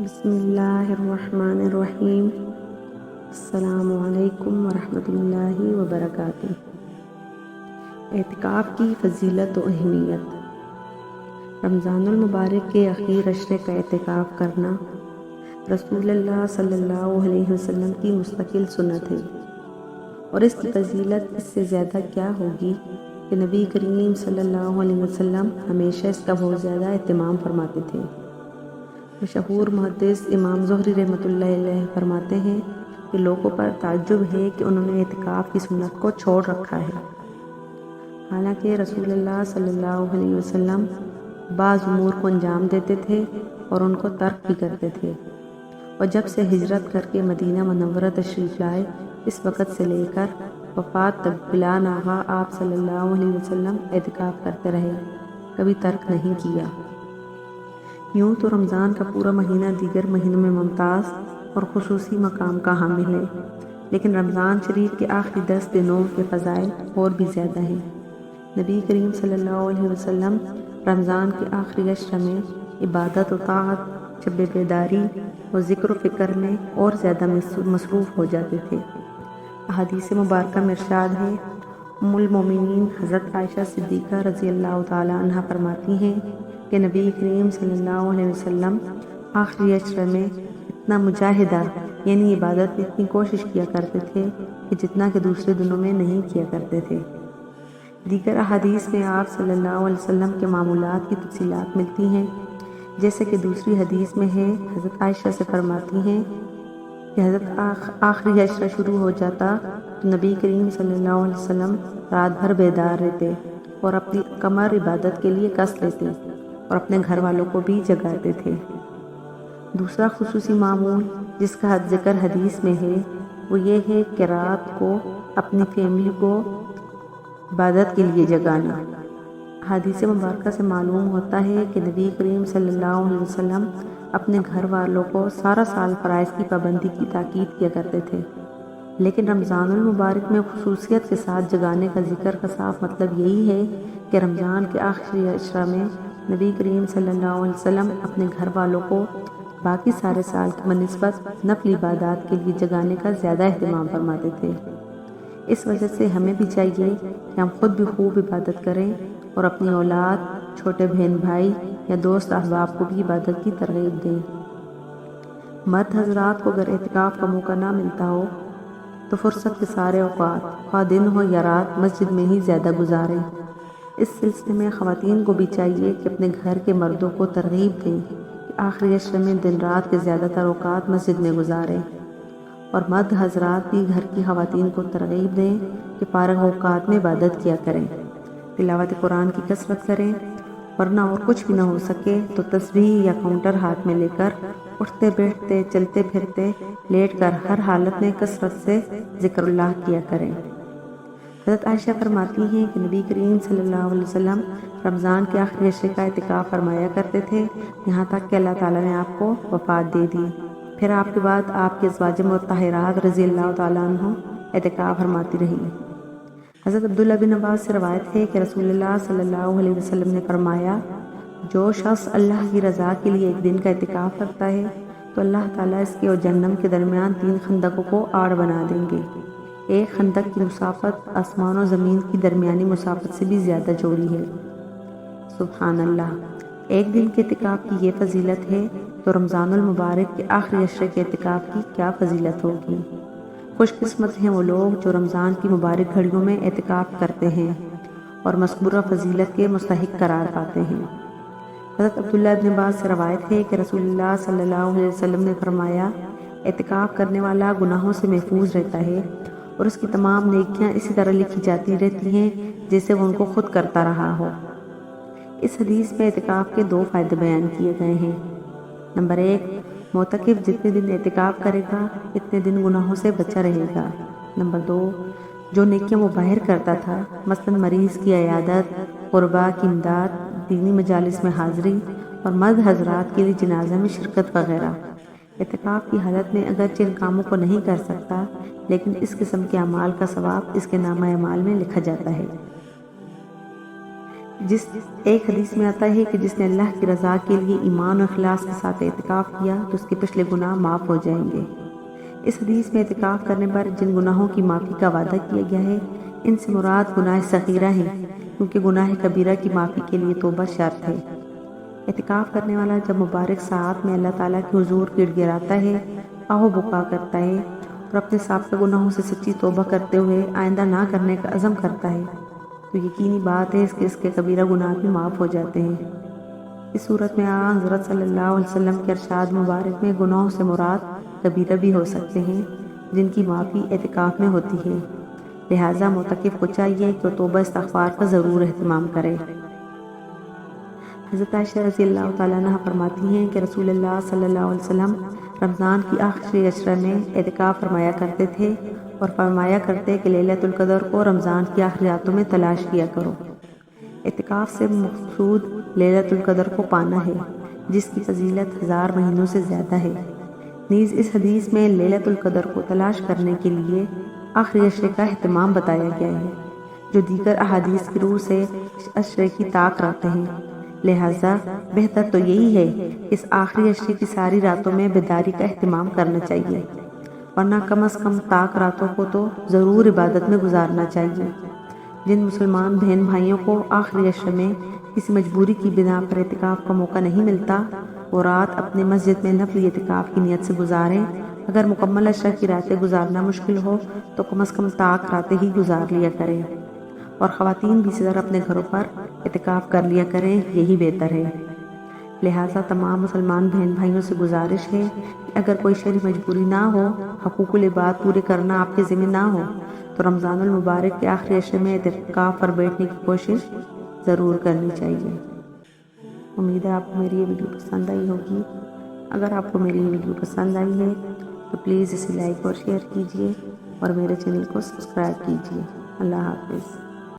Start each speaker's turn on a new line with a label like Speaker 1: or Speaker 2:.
Speaker 1: بسم اللہ الرحمن الرحیم۔ السلام علیکم ورحمۃ اللہ وبرکاتہ۔ اعتکاف کی فضیلت و اہمیت۔ رمضان المبارک کے اخیر عشرے کا اعتکاف کرنا رسول اللہ صلی اللہ علیہ وسلم کی مستقل سنت ہے، اور اس کی فضیلت اس سے زیادہ کیا ہوگی کہ نبی کریم صلی اللہ علیہ وسلم ہمیشہ اس کا بہت زیادہ اہتمام فرماتے تھے۔ مشہور محدث امام زہری رحمۃ اللہ علیہ فرماتے ہیں کہ لوگوں پر تعجب ہے کہ انہوں نے اعتکاف کی سنت کو چھوڑ رکھا ہے، حالانکہ رسول اللہ صلی اللہ علیہ وسلم بعض امور کو انجام دیتے تھے اور ان کو ترک بھی کرتے تھے، اور جب سے ہجرت کر کے مدینہ منورہ تشریف لائے اس وقت سے لے کر وفات تک بلا ناغہ آپ صلی اللہ علیہ وسلم اعتکاف کرتے رہے، کبھی ترک نہیں کیا۔ یوں تو رمضان کا پورا مہینہ دیگر مہینوں میں ممتاز اور خصوصی مقام کا حامل ہے، لیکن رمضان شریف کے آخری 10 دنوں کے فضائل اور بھی زیادہ ہیں۔ نبی کریم صلی اللہ علیہ وسلم رمضان کے آخری عشرہ میں عبادت و طاعت، شب بیداری اور ذکر و فکر میں اور زیادہ مصروف ہو جاتے تھے۔ احادیث مبارکہ میں ارشاد ہے، ام المومنین حضرت عائشہ صدیقہ رضی اللہ تعالی عنہ فرماتی ہیں کہ نبی کریم صلی اللہ علیہ وسلم آخری عشرہ میں اتنا مجاہدہ یعنی عبادت میں اتنی کوشش کیا کرتے تھے کہ جتنا کہ دوسرے دنوں میں نہیں کیا کرتے تھے۔ دیگر احادیث میں آپ صلی اللہ علیہ وسلم کے معمولات کی تفصیلات ملتی ہیں، جیسے کہ دوسری حدیث میں ہے، حضرت عائشہ سے فرماتی ہیں کہ حضرت آخری عشرہ شروع ہو جاتا تو نبی کریم صلی اللہ علیہ وسلم رات بھر بیدار رہتے اور اپنی کمر عبادت کے لیے کس لیتے اور اپنے گھر والوں کو بھی جگاتے تھے۔ دوسرا خصوصی معمول جس کا ذکر حدیث میں ہے وہ یہ ہے کہ رات کو اپنی فیملی کو عبادت کے لیے جگانا۔ حدیث مبارکہ سے معلوم ہوتا ہے کہ نبی کریم صلی اللہ علیہ وسلم اپنے گھر والوں کو سارا سال فرائض کی پابندی کی تاکید کیا کرتے تھے، لیکن رمضان المبارک میں خصوصیت کے ساتھ جگانے کا ذکر کا صاف مطلب یہی ہے کہ رمضان کے آخری عشرہ میں نبی کریم صلی اللہ علیہ وسلم اپنے گھر والوں کو باقی سارے سال کی بنسبت نفل عبادات کے لیے جگانے کا زیادہ اہتمام فرماتے تھے۔ اس وجہ سے ہمیں بھی چاہیے کہ ہم خود بھی خوب عبادت کریں اور اپنی اولاد، چھوٹے بہن بھائی یا دوست احباب کو بھی عبادت کی ترغیب دیں۔ مرد حضرات کو اگر اعتکاف کا موقع نہ ملتا ہو تو فرصت کے سارے اوقات، خواہ دن ہو یا رات، مسجد میں ہی زیادہ گزاریں۔ اس سلسلے میں خواتین کو بھی چاہیے کہ اپنے گھر کے مردوں کو ترغیب دیں کہ آخری عشرے میں دن رات کے زیادہ تر اوقات مسجد میں گزاریں، اور مرد حضرات بھی گھر کی خواتین کو ترغیب دیں کہ فارغ اوقات میں عبادت کیا کریں، تلاوت قرآن کی کثرت کریں، ورنہ اور کچھ بھی نہ ہو سکے تو تسبیح یا کاؤنٹر ہاتھ میں لے کر اٹھتے بیٹھتے، چلتے پھرتے، لیٹ کر ہر حالت میں کثرت سے ذکر اللہ کیا کریں۔ حضرت عائشہ فرماتی ہیں کہ نبی کریم صلی اللہ علیہ وسلم رمضان کے آخری عشرے کا اعتکاف فرمایا کرتے تھے، یہاں تک کہ اللہ تعالیٰ نے آپ کو وفات دے دی۔ پھر آپ کے بعد آپ کے ازواج مطہرات رضی اللہ تعالیٰ عنہ اعتکاف فرماتی رہی۔ حضرت عبداللہ بن عباس سے روایت ہے کہ رسول اللہ صلی اللہ علیہ وسلم نے فرمایا، جو شخص اللہ کی رضا کے لیے ایک دن کا اعتکاف کرتا ہے تو اللہ تعالیٰ اس کے اور جہنم کے درمیان 3 خندقوں کو آڑ بنا دیں گے۔ ایک خندق کی مسافت آسمان و زمین کی درمیانی مسافت سے بھی زیادہ چوڑی ہے۔ سبحان اللہ! ایک دن کے اعتکاف کی یہ فضیلت ہے تو رمضان المبارک کے آخری عشرے کے اعتکاف کی کیا فضیلت ہوگی۔ خوش قسمت ہیں وہ لوگ جو رمضان کی مبارک گھڑیوں میں اعتکاف کرتے ہیں اور مذکورہ فضیلت کے مستحق قرار پاتے ہیں۔ حضرت عبداللہ بن عباس سے روایت ہے کہ رسول اللہ صلی اللہ علیہ وسلم نے فرمایا، اعتکاف کرنے والا گناہوں سے محفوظ رہتا ہے اور اس کی تمام نیکیاں اسی طرح لکھی جاتی رہتی ہیں جیسے وہ ان کو خود کرتا رہا ہو۔ اس حدیث میں اعتکاف کے 2 فائدے بیان کیے گئے ہیں۔ نمبر 1، معتکف جتنے دن اعتکاف کرے گا اتنے دن گناہوں سے بچا رہے گا۔ نمبر 2، جو نیکیاں وہ باہر کرتا تھا، مثلا مریض کی عیادت، غربا کی امداد، دینی مجالس میں حاضری اور مرد حضرات کے لیے جنازہ میں شرکت وغیرہ، اعتکاف کی حالت میں اگرچہ ان کاموں کو نہیں کر سکتا لیکن اس قسم کے اعمال کا ثواب اس کے نامہ اعمال میں لکھا جاتا ہے۔ جس ایک حدیث میں آتا ہے کہ جس نے اللہ کی رضا کے لیے ایمان و اخلاص کے ساتھ اعتکاف کیا تو اس کے پچھلے گناہ معاف ہو جائیں گے۔ اس حدیث میں اعتکاف کرنے پر جن گناہوں کی معافی کا وعدہ کیا گیا ہے ان سے مراد گناہ صغیرہ ہیں، کیونکہ گناہ کبیرہ کی معافی کے لیے توبہ شرط ہے۔ اعتکاف کرنے والا جب مبارک ساعت میں اللہ تعالیٰ کے حضور گڑ گڑاتا ہے، آہ و بکا کرتا ہے اور اپنے سابقہ گناہوں سے سچی توبہ کرتے ہوئے آئندہ نہ کرنے کا عزم کرتا ہے تو یقینی بات ہے کہ اس کے کبیرہ گناہ بھی معاف ہو جاتے ہیں۔ اس صورت میں حضرت صلی اللہ علیہ وسلم کے ارشاد مبارک میں گناہوں سے مراد کبیرہ بھی ہو سکتے ہیں جن کی معافی اعتکاف میں ہوتی ہے، لہٰذا معتکف کو چاہیے کہ وہ توبہ استغفار کا ضرور اہتمام کرے۔ حضرت عائشہ رضی اللہ تعالیٰ عنہ فرماتی ہیں کہ رسول اللہ صلی اللہ علیہ وسلم رمضان کی آخری عشرہ میں اعتکاف فرمایا کرتے تھے اور فرمایا کرتے کہ لیلۃ القدر کو رمضان کی آخری راتوں میں تلاش کیا کرو۔ اعتکاف سے مقصود لیلۃ القدر کو پانا ہے، جس کی فضیلت 1000 مہینوں سے زیادہ ہے۔ نیز اس حدیث میں لیلۃ القدر کو تلاش کرنے کے لیے آخری عشرے کا اہتمام بتایا گیا ہے، جو دیگر احادیث کی روح سے عشرے کی طاق رکھتے ہیں۔ لہٰذا بہتر تو یہی ہے کہ اس آخری عشرے کی ساری راتوں میں بیداری کا اہتمام کرنا چاہیے، ورنہ کم از کم طاق راتوں کو تو ضرور عبادت میں گزارنا چاہیے۔ جن مسلمان بہن بھائیوں کو آخری عشرے میں کسی مجبوری کی بنا پر اعتکاف کا موقع نہیں ملتا، وہ رات اپنے مسجد میں نفلی اعتکاف کی نیت سے گزاریں۔ اگر مکمل عشرہ کی راتیں گزارنا مشکل ہو تو کم از کم طاق راتیں ہی گزار لیا کریں، اور خواتین بھی اسی طرح اپنے گھروں پر اعتکاف کر لیا کریں، یہی بہتر ہے۔ لہٰذا تمام مسلمان بہن بھائیوں سے گزارش ہے کہ اگر کوئی شرعی مجبوری نہ ہو، حقوق العباد پورے کرنا آپ کے ذمہ نہ ہو، تو رمضان المبارک کے آخری عشرے میں اعتکاف پر بیٹھنے کی کوشش ضرور کرنی چاہیے۔ امید ہے آپ کو میری یہ ویڈیو پسند آئی ہوگی۔ اگر آپ کو میری یہ ویڈیو پسند آئی ہے تو پلیز اسے لائک اور شیئر کیجیے اور میرے چینل کو سبسکرائب کیجیے۔ اللہ حافظ۔